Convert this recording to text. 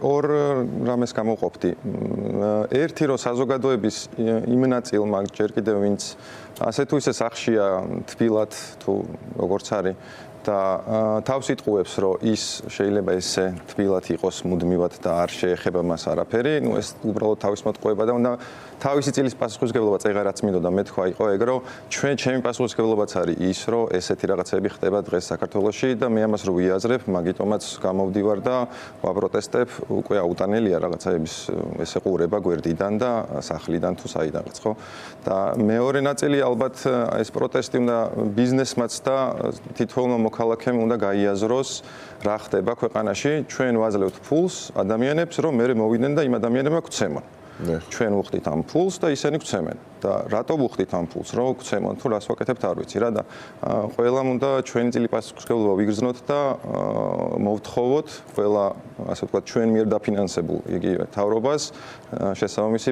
ორ რამეს გამოვყოფდი. ერთი რომ საზოგადოების იმ ნაწილმა ჯერ კიდევ ვინც ასე თუ ისე სახშია თბილად თუ როგორც არის და თავს იტყუებს რომ ის შეიძლება ესე თბილად იყოს მუდმივად და არ შეეხება მას არაფერი, ნუ ეს უბრალოდ თავის მოტყუება და უნდა თავისი წილის პასუხისმგებლობა წეღარაც მინდოდა მე თქვა იყო ეგ რომ ჩემი პასუხისმგებლობაც არის ის რომ ესეთი რაღაცები ხდება დღეს საქართველოში და მე ამას რო ვიაზრებ მაგიტომაც გამოვდივარ და ვაპროტესტებ უკვე აუტანელია რაღაცაების ესე ყურება გვერდიდან და სახლიდან თუ საიდანაც ხო და მეორე ნაწილი ალბათ ეს პროტესტი უნდა ბიზნესმაც და თითოეულმა მოქალაქემ უნდა გაიაზროს რა ხდება ქვეყანაში ჩვენ ვაძლევთ ფულს ადამიანებს რომ მე მოვიდნენ და იმ ადამიანებმა გვცემონ ჩვენ ვუხდით ამ ფულს და ისინი გვცემენ და რატო ვუხდით ამ ფულს რომ გვცემონ თუ რას ვაკეთებთ არ ვიცი რა და ყველამ უნდა ჩვენი წილი პასუხისმგებლობა ვიგრძნოთ და მოვთხოვოთ ყველა ასე ვთქვათ ჩვენ მიერ დაფინანსებულ იგივე თავრობას შესაბამისი